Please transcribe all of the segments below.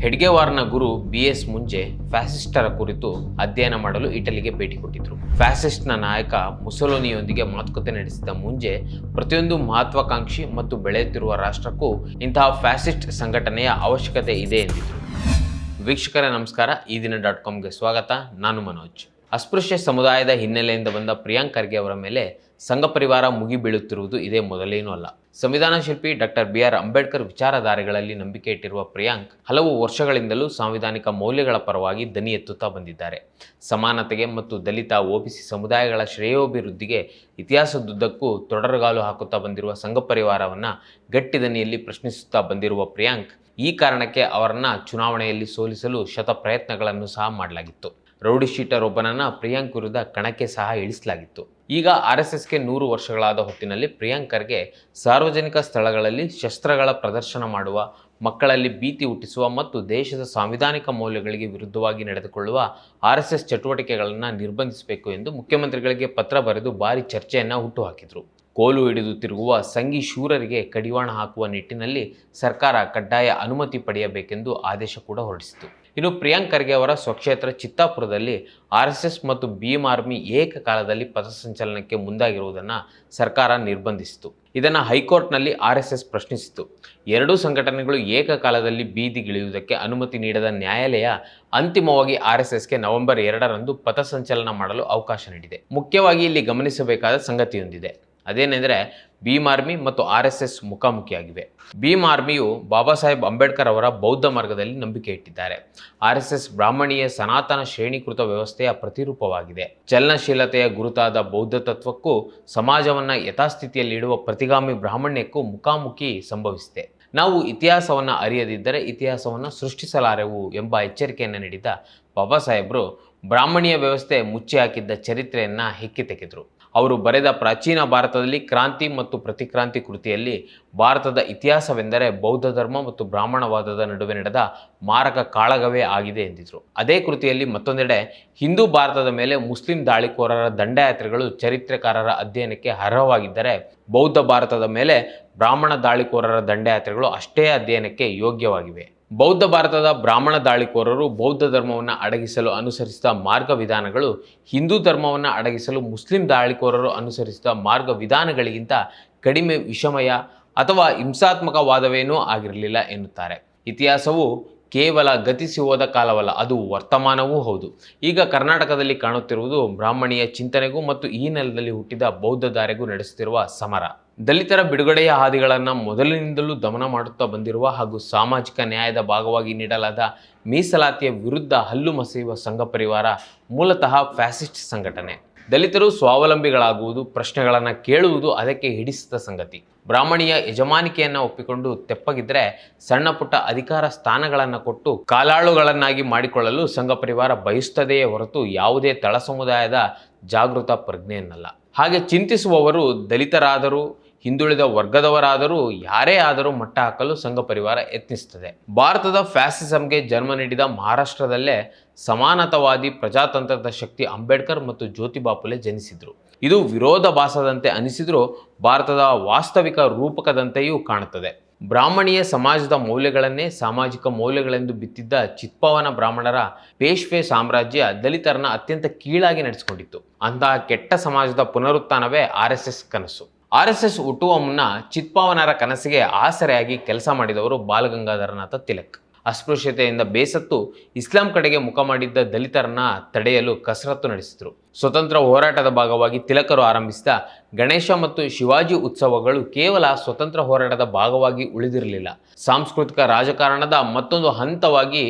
ಹೆಡ್ಗೆವಾರ್ನ ಗುರು BS ಮುಂಜೆ ಫ್ಯಾಸಿಸ್ಟರ ಕುರಿತು ಅಧ್ಯಯನ ಮಾಡಲು ಇಟಲಿಗೆ ಭೇಟಿ ಕೊಟ್ಟಿದ್ದರು. ಫ್ಯಾಸಿಸ್ಟ್ನ ನಾಯಕ ಮುಸೊಲಿನಿಯೊಂದಿಗೆ ಮಾತುಕತೆ ನಡೆಸಿದ ಮುಂಜೆ ಪ್ರತಿಯೊಂದು ಮಹತ್ವಾಕಾಂಕ್ಷಿ ಮತ್ತು ಬೆಳೆಯುತ್ತಿರುವ ರಾಷ್ಟ್ರಕ್ಕೂ ಇಂತಹ ಫ್ಯಾಸಿಸ್ಟ್ ಸಂಘಟನೆಯ ಅವಶ್ಯಕತೆ ಇದೆ ಎಂದಿದ್ದರು. ವೀಕ್ಷಕರೇ ನಮಸ್ಕಾರ, ಈ ದಿನ .comಗೆ ಸ್ವಾಗತ. ನಾನು ಮನೋಜ್. ಅಸ್ಪೃಶ್ಯ ಸಮುದಾಯದ ಹಿನ್ನೆಲೆಯಿಂದ ಬಂದ ಪ್ರಿಯಾಂಕ್ ಖರ್ಗೆ ಅವರ ಮೇಲೆ ಸಂಘ ಪರಿವಾರ ಮುಗಿ ಬೀಳುತ್ತಿರುವುದು ಇದೇ ಮೊದಲೇನೂ ಅಲ್ಲ. ಸಂವಿಧಾನ ಶಿಲ್ಪಿ ಡಾಕ್ಟರ್ BR ಅಂಬೇಡ್ಕರ್ ವಿಚಾರಧಾರೆಗಳಲ್ಲಿ ನಂಬಿಕೆ ಇಟ್ಟಿರುವ ಪ್ರಿಯಾಂಕ್ ಹಲವು ವರ್ಷಗಳಿಂದಲೂ ಸಾಂವಿಧಾನಿಕ ಮೌಲ್ಯಗಳ ಪರವಾಗಿ ದನಿ ಎತ್ತುತ್ತಾ ಬಂದಿದ್ದಾರೆ. ಸಮಾನತೆಗೆ ಮತ್ತು ದಲಿತ OBC ಸಮುದಾಯಗಳ ಶ್ರೇಯೋಭಿವೃದ್ಧಿಗೆ ಇತಿಹಾಸದುದ್ದಕ್ಕೂ ತೊಡರುಗಾಲು ಹಾಕುತ್ತಾ ಬಂದಿರುವ ಸಂಘ ಪರಿವಾರವನ್ನು ಗಟ್ಟಿ ದನಿಯಲ್ಲಿ ಪ್ರಶ್ನಿಸುತ್ತಾ ಬಂದಿರುವ ಪ್ರಿಯಾಂಕ್ ಈ ಕಾರಣಕ್ಕೆ ಅವರನ್ನು ಚುನಾವಣೆಯಲ್ಲಿ ಸೋಲಿಸಲು ಶತ ಪ್ರಯತ್ನಗಳನ್ನು ಸಹ ಮಾಡಲಾಗಿತ್ತು. ರೌಡಿ ಶೀಟರ್ ಒಬ್ಬನನ್ನು ಪ್ರಿಯಾಂಕ್ ವಿರುದ್ಧ ಕಣಕ್ಕೆ ಸಹ ಇಳಿಸಲಾಗಿತ್ತು. ಈಗ RSSಗೆ 100 ವರ್ಷಗಳಾದ ಹೊತ್ತಿನಲ್ಲಿ ಪ್ರಿಯಾಂಕ್ ಖರ್ಗೆ ಸಾರ್ವಜನಿಕ ಸ್ಥಳಗಳಲ್ಲಿ ಶಸ್ತ್ರಗಳ ಪ್ರದರ್ಶನ ಮಾಡುವ, ಮಕ್ಕಳಲ್ಲಿ ಭೀತಿ ಹುಟ್ಟಿಸುವ ಮತ್ತು ದೇಶದ ಸಾಂವಿಧಾನಿಕ ಮೌಲ್ಯಗಳಿಗೆ ವಿರುದ್ಧವಾಗಿ ನಡೆದುಕೊಳ್ಳುವ RSS ಚಟುವಟಿಕೆಗಳನ್ನು ನಿರ್ಬಂಧಿಸಬೇಕು ಎಂದು ಮುಖ್ಯಮಂತ್ರಿಗಳಿಗೆ ಪತ್ರ ಬರೆದು ಭಾರಿ ಚರ್ಚೆಯನ್ನು ಹುಟ್ಟುಹಾಕಿದರು. ಕೋಲು ಹಿಡಿದು ತಿರುಗುವ ಸಂಘಿ ಶೂರರಿಗೆ ಕಡಿವಾಣ ಹಾಕುವ ನಿಟ್ಟಿನಲ್ಲಿ ಸರ್ಕಾರ ಕಡ್ಡಾಯ ಅನುಮತಿ ಪಡೆಯಬೇಕೆಂದು ಆದೇಶ ಕೂಡ ಹೊರಡಿಸಿತು. ಇನ್ನು ಪ್ರಿಯಾಂಕ್ ಖರ್ಗೆ ಅವರ ಸ್ವಕ್ಷೇತ್ರ ಚಿತ್ತಾಪುರದಲ್ಲಿ RSS ಮತ್ತು ಭೀಮ್ ಆರ್ಮಿ ಏಕಕಾಲದಲ್ಲಿ ಪಥಸಂಚಲನಕ್ಕೆ ಮುಂದಾಗಿರುವುದನ್ನು ಸರ್ಕಾರ ನಿರ್ಬಂಧಿಸಿತು. ಇದನ್ನು ಹೈಕೋರ್ಟ್ನಲ್ಲಿ RSS ಪ್ರಶ್ನಿಸಿತು. ಎರಡೂ ಸಂಘಟನೆಗಳು ಏಕಕಾಲದಲ್ಲಿ ಬೀದಿಗಿಳಿಯುವುದಕ್ಕೆ ಅನುಮತಿ ನೀಡದ ನ್ಯಾಯಾಲಯ ಅಂತಿಮವಾಗಿ RSSಗೆ ನವೆಂಬರ್ 2ರಂದು ಪಥಸಂಚಲನ ಮಾಡಲು ಅವಕಾಶ ನೀಡಿದೆ. ಮುಖ್ಯವಾಗಿ ಇಲ್ಲಿ ಗಮನಿಸಬೇಕಾದ ಸಂಗತಿಯೊಂದಿದೆ. ಅದೇನೆಂದರೆ ಭೀಮ್ ಆರ್ಮಿ ಮತ್ತು RSS ಮುಖಾಮುಖಿಯಾಗಿವೆ. ಭೀಮ್ ಆರ್ಮಿಯು ಬಾಬಾ ಸಾಹೇಬ್ ಅಂಬೇಡ್ಕರ್ ಅವರ ಬೌದ್ಧ ಮಾರ್ಗದಲ್ಲಿ ನಂಬಿಕೆ ಇಟ್ಟಿದ್ದಾರೆ. RSS ಬ್ರಾಹ್ಮಣೀಯ ಸನಾತನ ಶ್ರೇಣೀಕೃತ ವ್ಯವಸ್ಥೆಯ ಪ್ರತಿರೂಪವಾಗಿದೆ. ಚಲನಶೀಲತೆಯ ಗುರುತಾದ ಬೌದ್ಧ ತತ್ವಕ್ಕೂ ಸಮಾಜವನ್ನು ಯಥಾಸ್ಥಿತಿಯಲ್ಲಿಡುವ ಪ್ರತಿಗಾಮಿ ಬ್ರಾಹ್ಮಣ್ಯಕ್ಕೂ ಮುಖಾಮುಖಿ ಸಂಭವಿಸಿದೆ. ನಾವು ಇತಿಹಾಸವನ್ನು ಅರಿಯದಿದ್ದರೆ ಇತಿಹಾಸವನ್ನು ಸೃಷ್ಟಿಸಲಾರೆವು ಎಂಬ ಎಚ್ಚರಿಕೆಯನ್ನು ನೀಡಿದ ಬಾಬಾ ಸಾಹೇಬರು ಬ್ರಾಹ್ಮಣೀಯ ವ್ಯವಸ್ಥೆ ಮುಚ್ಚಿ ಹಾಕಿದ್ದ ಚರಿತ್ರೆಯನ್ನು ಹೆಕ್ಕಿ ತೆಗೆದರು. ಅವರು ಬರೆದ ಪ್ರಾಚೀನ ಭಾರತದಲ್ಲಿ ಕ್ರಾಂತಿ ಮತ್ತು ಪ್ರತಿಕ್ರಾಂತಿ ಕೃತಿಯಲ್ಲಿ ಭಾರತದ ಇತಿಹಾಸವೆಂದರೆ ಬೌದ್ಧ ಧರ್ಮ ಮತ್ತು ಬ್ರಾಹ್ಮಣವಾದದ ನಡುವೆ ನಡೆದ ಮಾರಕ ಕಾಳಗವೇ ಆಗಿದೆ ಎಂದಿದ್ರು. ಅದೇ ಕೃತಿಯಲ್ಲಿ ಮತ್ತೊಂದೆಡೆ ಹಿಂದೂ ಭಾರತದ ಮೇಲೆ ಮುಸ್ಲಿಂ ದಾಳಿಕೋರರ ದಂಡಯಾತ್ರೆಗಳು ಚರಿತ್ರೆಕಾರರ ಅಧ್ಯಯನಕ್ಕೆ ಅರ್ಹವಾಗಿದ್ದರೆ ಬೌದ್ಧ ಭಾರತದ ಮೇಲೆ ಬ್ರಾಹ್ಮಣ ದಾಳಿಕೋರರ ದಂಡಯಾತ್ರೆಗಳು ಅಷ್ಟೇ ಅಧ್ಯಯನಕ್ಕೆ ಯೋಗ್ಯವಾಗಿವೆ. ಬೌದ್ಧ ಭಾರತದ ಬ್ರಾಹ್ಮಣ ದಾಳಿಕೋರರು ಬೌದ್ಧ ಧರ್ಮವನ್ನು ಅಡಗಿಸಲು ಅನುಸರಿಸಿದ ಮಾರ್ಗ ವಿಧಾನಗಳು ಹಿಂದೂ ಧರ್ಮವನ್ನು ಅಡಗಿಸಲು ಮುಸ್ಲಿಂ ದಾಳಿಕೋರರು ಅನುಸರಿಸಿದ ಮಾರ್ಗ ವಿಧಾನಗಳಿಗಿಂತ ಕಡಿಮೆ ವಿಷಮಯ ಅಥವಾ ಹಿಂಸಾತ್ಮಕವಾದವೇನೂ ಆಗಿರಲಿಲ್ಲ ಎನ್ನುತ್ತಾರೆ. ಇತಿಹಾಸವು ಕೇವಲ ಗತಿಸಿ ಹೋದ ಕಾಲವಲ್ಲ, ಅದು ವರ್ತಮಾನವೂ ಹೌದು. ಈಗ ಕರ್ನಾಟಕದಲ್ಲಿ ಕಾಣುತ್ತಿರುವುದು ಬ್ರಾಹ್ಮಣೀಯ ಚಿಂತನೆಗೂ ಮತ್ತು ಈ ನೆಲದಲ್ಲಿ ಹುಟ್ಟಿದ ಬೌದ್ಧ ಧಾರೆಗೂ ನಡೆಸುತ್ತಿರುವ ಸಮರ. ದಲಿತರ ಬಿಡುಗಡೆಯ ಹಾದಿಗಳನ್ನು ಮೊದಲಿನಿಂದಲೂ ದಮನ ಮಾಡುತ್ತಾ ಬಂದಿರುವ ಹಾಗೂ ಸಾಮಾಜಿಕ ನ್ಯಾಯದ ಭಾಗವಾಗಿ ನೀಡಲಾದ ಮೀಸಲಾತಿಯ ವಿರುದ್ಧ ಹಲ್ಲು ಮಸೆಯುವ ಸಂಘ ಪರಿವಾರ ಮೂಲತಃ ಫ್ಯಾಸಿಸ್ಟ್ ಸಂಘಟನೆ. ದಲಿತರು ಸ್ವಾವಲಂಬಿಗಳಾಗುವುದು, ಪ್ರಶ್ನೆಗಳನ್ನು ಕೇಳುವುದು ಅದಕ್ಕೆ ಹಿಡಿಸಿದ ಸಂಗತಿ. ಬ್ರಾಹ್ಮಣೀಯ ಯಜಮಾನಿಕೆಯನ್ನು ಒಪ್ಪಿಕೊಂಡು ತೆಪ್ಪಗಿದ್ರೆ ಸಣ್ಣ ಪುಟ್ಟ ಅಧಿಕಾರ ಸ್ಥಾನಗಳನ್ನು ಕೊಟ್ಟು ಕಾಲಾಳುಗಳನ್ನಾಗಿ ಮಾಡಿಕೊಳ್ಳಲು ಸಂಘ ಪರಿವಾರ ಬಯಸುತ್ತದೆಯೇ ಹೊರತು ಯಾವುದೇ ತಳ ಸಮುದಾಯದ ಜಾಗೃತ ಪ್ರಜ್ಞೆಯನ್ನಲ್ಲ. ಹಾಗೆ ಚಿಂತಿಸುವವರು ದಲಿತರಾದರೂ ಹಿಂದುಳಿದ ವರ್ಗದವರಾದರೂ ಯಾರೇ ಆದರೂ ಮಟ್ಟ ಹಾಕಲು ಸಂಘ ಪರಿವಾರ ಯತ್ನಿಸುತ್ತದೆ. ಭಾರತದ ಫ್ಯಾಸಿಸಂಗೆ ಜನ್ಮ ನೀಡಿದ ಮಹಾರಾಷ್ಟ್ರದಲ್ಲೇ ಸಮಾನತಾವಾದಿ ಪ್ರಜಾತಂತ್ರದ ಶಕ್ತಿ ಅಂಬೇಡ್ಕರ್ ಮತ್ತು ಜ್ಯೋತಿಬಾ ಫುಲೆ ಜನಿಸಿದರು. ಇದು ವಿರೋಧಾಭಾಸದಂತೆ ಅನಿಸಿದರೂ ಭಾರತದ ವಾಸ್ತವಿಕ ರೂಪಕದಂತೆಯೂ ಕಾಣುತ್ತದೆ. ಬ್ರಾಹ್ಮಣೀಯ ಸಮಾಜದ ಮೌಲ್ಯಗಳನ್ನೇ ಸಾಮಾಜಿಕ ಮೌಲ್ಯಗಳೆಂದು ಬಿತ್ತಿದ್ದ ಚಿತ್ಪಾವನ ಬ್ರಾಹ್ಮಣರ ಪೇಶ್ವೆ ಸಾಮ್ರಾಜ್ಯ ದಲಿತರನ್ನ ಅತ್ಯಂತ ಕೀಳಾಗಿ ನಡೆಸಿಕೊಂಡಿತ್ತು. ಅಂತಹ ಕೆಟ್ಟ ಸಮಾಜದ ಪುನರುತ್ಥಾನವೇ RSS ಕನಸು. RSS ಹುಟ್ಟುವ ಮುನ್ನ ಚಿತ್ಪಾವನರ ಕನಸಿಗೆ ಆಸರೆಯಾಗಿ ಕೆಲಸ ಮಾಡಿದವರು ಬಾಲಗಂಗಾಧರನಾಥ ತಿಲಕ್. ಅಸ್ಪೃಶ್ಯತೆಯಿಂದ ಬೇಸತ್ತು ಇಸ್ಲಾಂ ಕಡೆಗೆ ಮುಖ ಮಾಡಿದ್ದ ದಲಿತರನ್ನ ತಡೆಯಲು ಕಸರತ್ತು ನಡೆಸಿದರು. ಸ್ವತಂತ್ರ ಹೋರಾಟದ ಭಾಗವಾಗಿ ತಿಲಕರು ಆರಂಭಿಸಿದ ಗಣೇಶ ಮತ್ತು ಶಿವಾಜಿ ಉತ್ಸವಗಳು ಕೇವಲ ಸ್ವತಂತ್ರ ಹೋರಾಟದ ಭಾಗವಾಗಿ ಉಳಿದಿರಲಿಲ್ಲ. ಸಾಂಸ್ಕೃತಿಕ ರಾಜಕಾರಣದ ಮತ್ತೊಂದು ಹಂತವಾಗಿ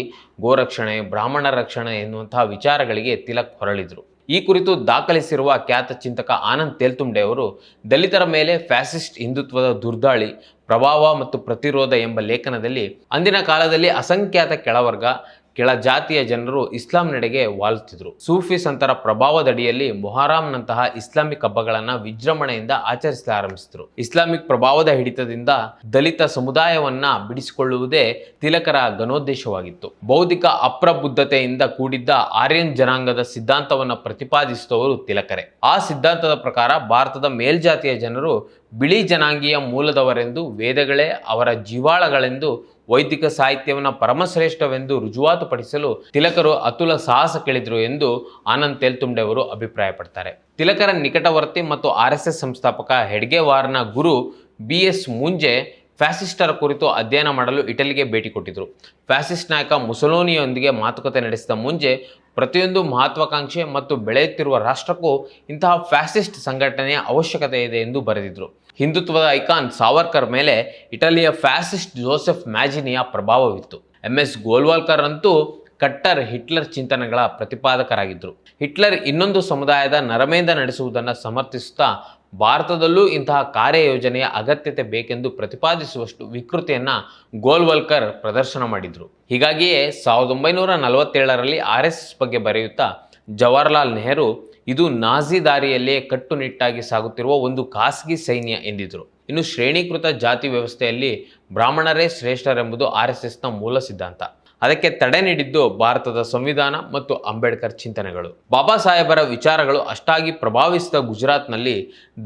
ಗೋರಕ್ಷಣೆ, ಬ್ರಾಹ್ಮಣ ರಕ್ಷಣೆ ಎನ್ನುವಂತಹ ವಿಚಾರಗಳಿಗೆ ತಿಲಕ್ ಹೊರಳಿದರು. ಈ ಕುರಿತು ದಾಖಲಿಸಿರುವ ಖ್ಯಾತ ಚಿಂತಕ ಆನಂದ್ ತೇಲ್ತುಂಬಡೆ ಅವರು ದಲಿತರ ಮೇಲೆ ಫ್ಯಾಸಿಸ್ಟ್ ಹಿಂದುತ್ವದ ದುರ್ದಾಳಿ, ಪ್ರಭಾವ ಮತ್ತು ಪ್ರತಿರೋಧ ಎಂಬ ಲೇಖನದಲ್ಲಿ ಅಂದಿನ ಕಾಲದಲ್ಲಿ ಅಸಂಖ್ಯಾತ ಕೆಳವರ್ಗ, ಕೆಳ ಜಾತಿಯ ಜನರು ಇಸ್ಲಾಂ ನಡೆಗೆ ವಾಲುತ್ತಿದ್ದರು. ಸೂಫಿ ಸಂತರ ಪ್ರಭಾವದಡಿಯಲ್ಲಿ ಮೊಹರಾಂನಂತಹ ಇಸ್ಲಾಮಿಕ್ ಹಬ್ಬಗಳನ್ನು ವಿಜೃಂಭಣೆಯಿಂದ ಆಚರಿಸಲಾರಂಭಿಸಿದರು. ಇಸ್ಲಾಮಿಕ್ ಪ್ರಭಾವದ ಹಿಡಿತದಿಂದ ದಲಿತ ಸಮುದಾಯವನ್ನ ಬಿಡಿಸಿಕೊಳ್ಳುವುದೇ ತಿಲಕರ ಘನೋದ್ದೇಶವಾಗಿತ್ತು. ಬೌದ್ಧಿಕ ಅಪ್ರಬುದ್ಧತೆಯಿಂದ ಕೂಡಿದ್ದ ಆರ್ಯನ್ ಜನಾಂಗದ ಸಿದ್ಧಾಂತವನ್ನು ಪ್ರತಿಪಾದಿಸಿದವರು ತಿಲಕರೇ. ಆ ಸಿದ್ಧಾಂತದ ಪ್ರಕಾರ ಭಾರತದ ಮೇಲ್ಜಾತಿಯ ಜನರು ಬಿಳಿ ಜನಾಂಗೀಯ ಮೂಲದವರೆಂದು, ವೇದಗಳೇ ಅವರ ಜೀವಾಳಗಳೆಂದು ವೈದಿಕ ಸಾಹಿತ್ಯವನ್ನು ಪರಮಶ್ರೇಷ್ಠವೆಂದು ರುಜುವಾತುಪಡಿಸಲು ತಿಲಕರು ಅತುಲ ಸಾಹಸಕ್ಕಿಳಿದ್ರು ಎಂದು ಆನಂದ್ ತೇಲ್ತುಂಬಡೆ ಅವರು ಅಭಿಪ್ರಾಯಪಡ್ತಾರೆ. ತಿಲಕರ ನಿಕಟವರ್ತಿ ಮತ್ತು RSS ಸಂಸ್ಥಾಪಕ ಹೆಡ್ಗೆವಾರ್ನ ಗುರು BS ಮುಂಜೆ ಫ್ಯಾಸಿಸ್ಟರ ಕುರಿತು ಅಧ್ಯಯನ ಮಾಡಲು ಇಟಲಿಗೆ ಭೇಟಿ ಕೊಟ್ಟಿದ್ದರು. ಫ್ಯಾಸಿಸ್ಟ್ ನಾಯಕ ಮುಸೋಲಿನಿಯೊಂದಿಗೆ ಮಾತುಕತೆ ನಡೆಸಿದ ಮುಂಜೆ ಪ್ರತಿಯೊಂದು ಮಹತ್ವಾಕಾಂಕ್ಷೆ ಮತ್ತು ಬೆಳೆಯುತ್ತಿರುವ ರಾಷ್ಟ್ರಕ್ಕೂ ಇಂತಹ ಫ್ಯಾಸಿಸ್ಟ್ ಸಂಘಟನೆಯ ಅವಶ್ಯಕತೆ ಇದೆ ಎಂದು ಬರೆದಿದ್ದರು. ಹಿಂದುತ್ವದ ಐಕಾನ್ ಸಾವರ್ಕರ್ ಮೇಲೆ ಇಟಲಿಯ ಫ್ಯಾಸಿಸ್ಟ್ ಜೋಸೆಫ್ ಮ್ಯಾಜಿನಿಯ ಪ್ರಭಾವವಿತ್ತು. MS ಗೋಲ್ವಾಲ್ಕರ್ ಅಂತೂ ಕಟ್ಟರ್ ಹಿಟ್ಲರ್ ಚಿಂತನೆಗಳ ಪ್ರತಿಪಾದಕರಾಗಿದ್ದರು. ಹಿಟ್ಲರ್ ಇನ್ನೊಂದು ಸಮುದಾಯದ ನರಮೇಧ ನಡೆಸುವುದನ್ನು ಸಮರ್ಥಿಸುತ್ತಾ ಭಾರತದಲ್ಲೂ ಇಂತಹ ಕಾರ್ಯಯೋಜನೆಯ ಅಗತ್ಯತೆ ಬೇಕೆಂದು ಪ್ರತಿಪಾದಿಸುವಷ್ಟು ವಿಕೃತಿಯನ್ನು ಗೋಲ್ವಾಲ್ಕರ್ ಪ್ರದರ್ಶನ ಮಾಡಿದರು. ಹೀಗಾಗಿಯೇ 1947ರಲ್ಲಿ RSS ಬಗ್ಗೆ ಬರೆಯುತ್ತಾ ಜವಾಹರ್ಲಾಲ್ ನೆಹರು ಇದು ನಾಜಿ ದಾರಿಯಲ್ಲಿಯೇ ಕಟ್ಟುನಿಟ್ಟಾಗಿ ಸಾಗುತ್ತಿರುವ ಒಂದು ಖಾಸಗಿ ಸೈನ್ಯ ಎಂದಿದ್ದರು. ಇನ್ನು ಶ್ರೇಣೀಕೃತ ಜಾತಿ ವ್ಯವಸ್ಥೆಯಲ್ಲಿ ಬ್ರಾಹ್ಮಣರೇ ಶ್ರೇಷ್ಠರೆಂಬುದು RSSನ ಮೂಲ ಸಿದ್ಧಾಂತ. ಅದಕ್ಕೆ ತಡೆ ನೀಡಿದ್ದು ಭಾರತದ ಸಂವಿಧಾನ ಮತ್ತು ಅಂಬೇಡ್ಕರ್ ಚಿಂತನೆಗಳು. ಬಾಬಾ ಸಾಹೇಬರ ವಿಚಾರಗಳು ಅಷ್ಟಾಗಿ ಪ್ರಭಾವಿಸಿದ ಗುಜರಾತ್ನಲ್ಲಿ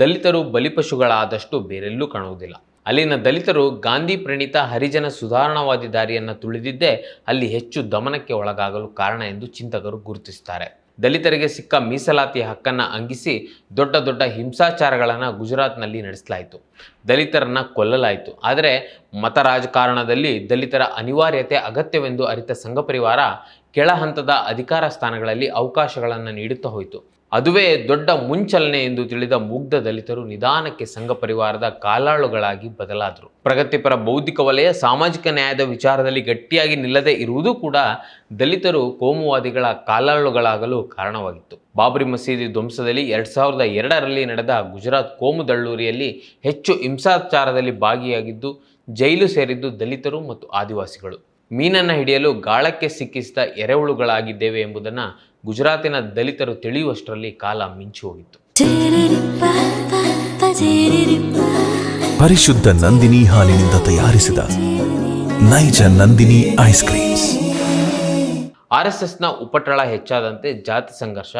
ದಲಿತರು ಬಲಿಪಶುಗಳಾದಷ್ಟು ಬೇರೆಲ್ಲೂ ಕಾಣುವುದಿಲ್ಲ. ಅಲ್ಲಿನ ದಲಿತರು ಗಾಂಧಿ ಪ್ರಣೀತ ಹರಿಜನ ಸುಧಾರಣಾವಾದಿ ದಾರಿಯನ್ನು ತುಳಿದಿದ್ದೇ ಅಲ್ಲಿ ಹೆಚ್ಚು ದಮನಕ್ಕೆ ಒಳಗಾಗಲು ಕಾರಣ ಎಂದು ಚಿಂತಕರು ಗುರುತಿಸುತ್ತಾರೆ. ದಲಿತರಿಗೆ ಸಿಕ್ಕ ಮೀಸಲಾತಿಯ ಹಕ್ಕನ್ನು ಅಂಗಿಸಿ ದೊಡ್ಡ ದೊಡ್ಡ ಹಿಂಸಾಚಾರಗಳನ್ನು ಗುಜರಾತ್ನಲ್ಲಿ ನಡೆಸಲಾಯಿತು. ದಲಿತರನ್ನು ಕೊಲ್ಲಲಾಯಿತು. ಆದರೆ ಮತ ರಾಜಕಾರಣದಲ್ಲಿ ದಲಿತರ ಅನಿವಾರ್ಯತೆ ಅಗತ್ಯವೆಂದು ಅರಿತ ಸಂಘ ಪರಿವಾರ ಕೆಳ ಹಂತದ ಅಧಿಕಾರ ಸ್ಥಾನಗಳಲ್ಲಿ ಅವಕಾಶಗಳನ್ನು ನೀಡುತ್ತಾ ಹೋಯಿತು. ಅದುವೇ ದೊಡ್ಡ ಮುಂಚಲನೆ ಎಂದು ತಿಳಿದ ಮುಗ್ಧ ದಲಿತರು ನಿಧಾನಕ್ಕೆ ಸಂಘ ಪರಿವಾರದ ಕಾಲಾಳುಗಳಾಗಿ ಬದಲಾದರು. ಪ್ರಗತಿಪರ ಬೌದ್ಧಿಕ ವಲಯ ಸಾಮಾಜಿಕ ನ್ಯಾಯದ ವಿಚಾರದಲ್ಲಿ ಗಟ್ಟಿಯಾಗಿ ನಿಲ್ಲದೆ ಇರುವುದೂ ಕೂಡ ದಲಿತರು ಕೋಮುವಾದಿಗಳ ಕಾಲಾಳುಗಳಾಗಲು ಕಾರಣವಾಗಿತ್ತು. ಬಾಬ್ರಿ ಮಸೀದಿ ಧ್ವಂಸದಲ್ಲಿ 2002ರಲ್ಲಿ ನಡೆದ ಗುಜರಾತ್ ಕೋಮು ದಳ್ಳೂರಿಯಲ್ಲಿ ಹೆಚ್ಚು ಹಿಂಸಾಚಾರದಲ್ಲಿ ಭಾಗಿಯಾಗಿದ್ದು ಜೈಲು ಸೇರಿದ್ದು ದಲಿತರು ಮತ್ತು ಆದಿವಾಸಿಗಳು. ಮೀನನ್ನು ಹಿಡಿಯಲು ಗಾಳಕ್ಕೆ ಸಿಕ್ಕಿಸಿದ ಎರೆಹುಳುಗಳಾಗಿದ್ದೇವೆ ಎಂಬುದನ್ನು ಗುಜರಾತಿನ ದಲಿತರು ತಿಳಿಯುವಷ್ಟರಲ್ಲಿ ಕಾಲ ಮಿಂಚು ಹೋಗಿತ್ತು. ಪರಿಶುದ್ಧ ನಂದಿನಿ ಹಾಲಿನಿಂದ ತಯಾರಿಸಿದ ನೈಜ ನಂದಿನಿ ಐಸ್ ಕ್ರೀಮ್ಸ್. RSSನ ಉಪಟಳ ಹೆಚ್ಚಾದಂತೆ ಜಾತಿ ಸಂಘರ್ಷ,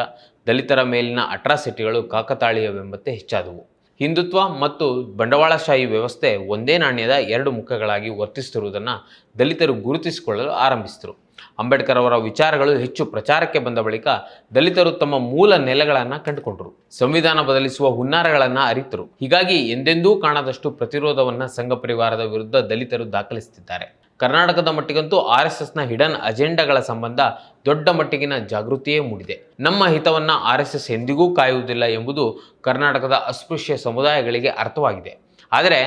ದಲಿತರ ಮೇಲಿನ ಅಟ್ರಾಸಿಟಿಗಳು ಕಾಕತಾಳೀಯವೆಂಬಂತೆ ಹೆಚ್ಚಾದವು. ಹಿಂದುತ್ವ ಮತ್ತು ಬಂಡವಾಳಶಾಹಿ ವ್ಯವಸ್ಥೆ ಒಂದೇ ನಾಣ್ಯದ ಎರಡು ಮುಖಗಳಾಗಿ ವರ್ತಿಸುತ್ತಿರುವುದನ್ನು ದಲಿತರು ಗುರುತಿಸಿಕೊಳ್ಳಲು ಆರಂಭಿಸಿದರು. ಅಂಬೇಡ್ಕರ್ ಅವರ ವಿಚಾರಗಳು ಹೆಚ್ಚು ಪ್ರಚಾರಕ್ಕೆ ಬಂದ ಬಳಿಕ ದಲಿತರು ತಮ್ಮ ಮೂಲ ನೆಲೆಗಳನ್ನು ಕಂಡುಕೊಂಡರು. ಸಂವಿಧಾನ ಬದಲಿಸುವ ಹುನ್ನಾರಗಳನ್ನು ಅರಿತರು. ಹೀಗಾಗಿ ಎಂದೆಂದೂ ಕಾಣದಷ್ಟು ಪ್ರತಿರೋಧವನ್ನು ಸಂಘ ಪರಿವಾರದ ವಿರುದ್ಧ ದಲಿತರು ದಾಖಲಿಸುತ್ತಿದ್ದಾರೆ. ಕರ್ನಾಟಕದ ಮಟ್ಟಿಗಂತೂ RSSನ ಹಿಡನ್ ಅಜೆಂಡಾಗಳ ಸಂಬಂಧ ದೊಡ್ಡ ಮಟ್ಟಿಗಿನ ಜಾಗೃತಿಯೇ ಮೂಡಿದೆ. ನಮ್ಮ ಹಿತವನ್ನು RSS ಎಂದಿಗೂ ಕಾಯುವುದಿಲ್ಲ ಎಂಬುದು ಕರ್ನಾಟಕದ ಅಸ್ಪೃಶ್ಯ ಸಮುದಾಯಗಳಿಗೆ ಅರ್ಥವಾಗಿದೆ. ಆದರೆ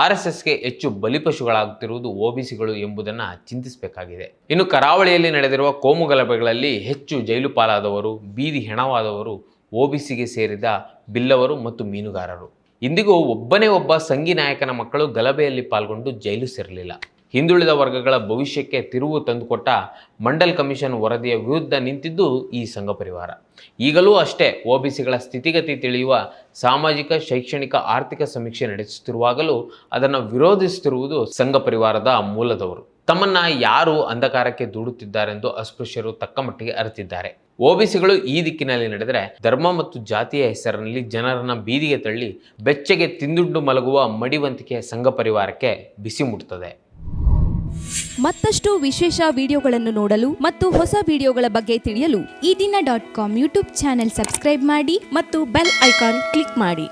RSSಗೆ ಹೆಚ್ಚು ಬಲಿಪಶುಗಳಾಗುತ್ತಿರುವುದು OBCಗಳು ಎಂಬುದನ್ನು ಚಿಂತಿಸಬೇಕಾಗಿದೆ. ಇನ್ನು ಕರಾವಳಿಯಲ್ಲಿ ನಡೆದಿರುವ ಕೋಮು ಗಲಭೆಗಳಲ್ಲಿ ಹೆಚ್ಚು ಜೈಲು ಪಾಲಾದವರು, ಬೀದಿ ಹೆಣವಾದವರು OBCಗೆ ಸೇರಿದ ಬಿಲ್ಲವರು ಮತ್ತು ಮೀನುಗಾರರು. ಇಂದಿಗೂ ಒಬ್ಬನೇ ಒಬ್ಬ ಸಂಘಿ ನಾಯಕನ ಮಕ್ಕಳು ಗಲಭೆಯಲ್ಲಿ ಪಾಲ್ಗೊಂಡು ಜೈಲು ಸೇರಲಿಲ್ಲ. ಹಿಂದುಳಿದ ವರ್ಗಗಳ ಭವಿಷ್ಯಕ್ಕೆ ತಿರುವು ತಂದುಕೊಟ್ಟ ಮಂಡಲ್ ಕಮಿಷನ್ ವರದಿಯ ವಿರುದ್ಧ ನಿಂತಿದ್ದು ಈ ಸಂಘ ಪರಿವಾರ. ಈಗಲೂ ಅಷ್ಟೇ OBCಗಳ ಸ್ಥಿತಿಗತಿ ತಿಳಿಯುವ ಸಾಮಾಜಿಕ, ಶೈಕ್ಷಣಿಕ, ಆರ್ಥಿಕ ಸಮೀಕ್ಷೆ ನಡೆಸುತ್ತಿರುವಾಗಲೂ ಅದನ್ನು ವಿರೋಧಿಸುತ್ತಿರುವುದು ಸಂಘ ಪರಿವಾರದ ಮೂಲದವರು. ತಮ್ಮನ್ನು ಯಾರು ಅಂಧಕಾರಕ್ಕೆ ದೂಡುತ್ತಿದ್ದಾರೆಂದು ಅಸ್ಪೃಶ್ಯರು ತಕ್ಕ ಮಟ್ಟಿಗೆ ಅರಿತಿದ್ದಾರೆ. OBCಗಳು ಈ ದಿಕ್ಕಿನಲ್ಲಿ ನಡೆದರೆ ಧರ್ಮ ಮತ್ತು ಜಾತಿಯ ಹೆಸರಿನಲ್ಲಿ ಜನರನ್ನು ಬೀದಿಗೆ ತಳ್ಳಿ ಬೆಚ್ಚಗೆ ತಿಂದುಂಡು ಮಲಗುವ ಮಡಿವಂತಿಕೆ ಸಂಘ ಪರಿವಾರಕ್ಕೆ ಬಿಸಿ ಮುಟ್ಟುತ್ತದೆ. ಮತ್ತಷ್ಟು ವಿಶೇಷ ವಿಡಿಯೋಗಳನ್ನು ನೋಡಲು ಮತ್ತು ಹೊಸ ವಿಡಿಯೋಗಳ ಬಗ್ಗೆ ತಿಳಿಯಲು ಈ ದಿನ .com ಯೂಟ್ಯೂಬ್ ಚಾನೆಲ್ ಸಬ್ಸ್ಕ್ರೈಬ್ ಮಾಡಿ ಮತ್ತು ಬೆಲ್ ಐಕಾನ್ ಕ್ಲಿಕ್ ಮಾಡಿ.